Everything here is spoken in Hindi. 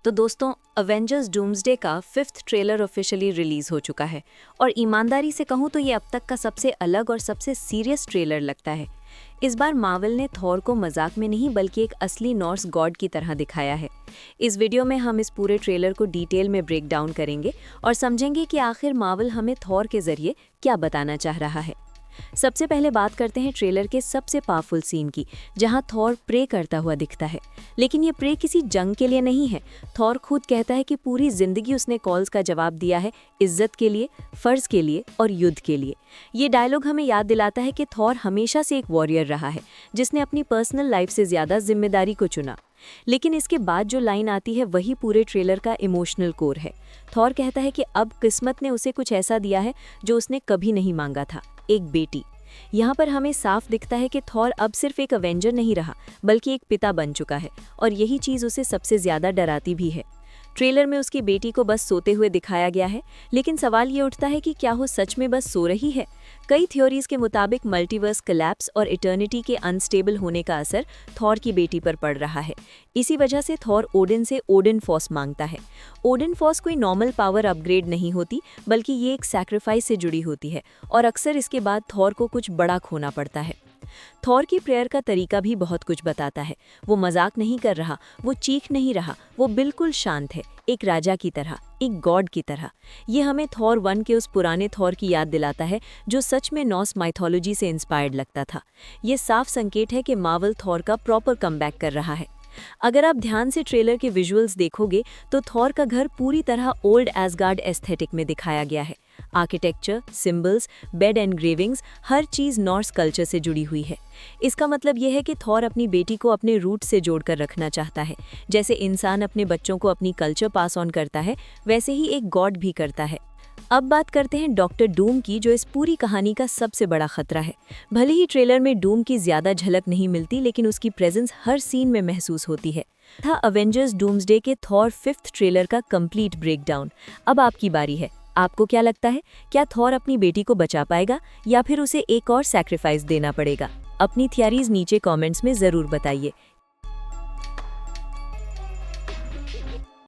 तो दोस्तों, अवेंजर्स डूम्सडे का 5th ट्रेलर ऑफिशियली रिलीज हो चुका है और ईमानदारी से कहूँ तो ये अब तक का सबसे अलग और सबसे सीरियस ट्रेलर लगता है। इस बार मार्वल ने थॉर को मजाक में नहीं बल्कि एक असली नॉर्स गॉड की तरह दिखाया है। इस वीडियो में हम इस पूरे ट्रेलर को डिटेल में ब्रेक डाउन करेंगे और समझेंगे कि आखिर मार्वल हमें थॉर के जरिए क्या बताना चाह रहा है। सबसे पहले बात करते हैं ट्रेलर के सबसे पावरफुल सीन की, जहां थॉर प्रे करता हुआ दिखता है। लेकिन ये प्रे किसी जंग के लिए नहीं है। थॉर खुद कहता है कि पूरी जिंदगी उसने कॉल्स का जवाब दिया है इज्जत के लिए, फर्ज के लिए और युद्ध के लिए। ये डायलॉग हमें याद दिलाता है कि थॉर हमेशा से एक वॉरियर रहा है, जिसने अपनी पर्सनल लाइफ से ज्यादा जिम्मेदारी को चुना। लेकिन इसके बाद जो लाइन आती है वही पूरे ट्रेलर का इमोशनल कोर है। थॉर कहता है कि अब किस्मत ने उसे कुछ ऐसा दिया है जो उसने कभी नहीं मांगा था, एक बेटी। यहाँ पर हमें साफ दिखता है कि थॉर अब सिर्फ एक अवेंजर नहीं रहा बल्कि एक पिता बन चुका है, और यही चीज़ उसे सबसे ज़्यादा डराती भी है। ट्रेलर में उसकी बेटी को बस सोते हुए दिखाया गया है, लेकिन सवाल ये उठता है कि क्या वो सच में बस सो रही है। कई थ्योरीज के मुताबिक मल्टीवर्स कोलैप्स और इटर्निटी के अनस्टेबल होने का असर थॉर की बेटी पर पड़ रहा है। इसी वजह से थॉर ओडिन से ओडिन फॉर्स मांगता है। ओडिन फॉर्स कोई नॉर्मल पावर अपग्रेड नहीं होती, बल्कि ये एक सैक्रिफाइस से जुड़ी होती है, और अक्सर इसके बाद थॉर को कुछ बड़ा खोना पड़ता है। थॉर की प्रेयर का तरीका भी बहुत कुछ बताता है। वो मजाक नहीं कर रहा, वो चीख नहीं रहा, वो बिल्कुल शांत है, एक राजा की तरह, एक गॉड की तरह। ये हमें थॉर 1 के उस पुराने थॉर की याद दिलाता है जो सच में नॉर्स माइथोलॉजी से इंस्पायर्ड लगता था। ये साफ संकेत है कि मार्वल थॉर का प्रॉपर कमबैक कर रहा है। अगर आप ध्यान से ट्रेलर के विजुअल्स देखोगे तो थॉर का घर पूरी तरह ओल्ड एसगार्ड एस्थेटिक में दिखाया गया है। आर्किटेक्चर, सिंबल्स, बेड एनग्रेविंग्स, हर चीज़ नॉर्स कल्चर से जुड़ी हुई है। इसका मतलब यह है कि थॉर अपनी बेटी को अपने रूट से जोड़कर रखना चाहता है। जैसे इंसान अपने बच्चों को अपनी कल्चर पास ऑन करता है, वैसे ही एक गॉड भी करता है। अब बात करते हैं डॉक्टर डूम की, जो इस पूरी कहानी का सबसे बड़ा खतरा है। भले ही ट्रेलर में डूम की ज्यादा झलक नहीं मिलती, लेकिन उसकी प्रेजेंस हर सीन में महसूस होती है। था अवेंजर्स डूम्सडे के थॉर 5th ट्रेलर का कंप्लीट ब्रेकडाउन। अब आपकी बारी है। आपको क्या लगता है, क्या थॉर अपनी बेटी को बचा पाएगा या फिर उसे एक और सैक्रिफाइस देना पड़ेगा? अपनी थियरीज नीचे कमेंट्स में जरूर बताइए।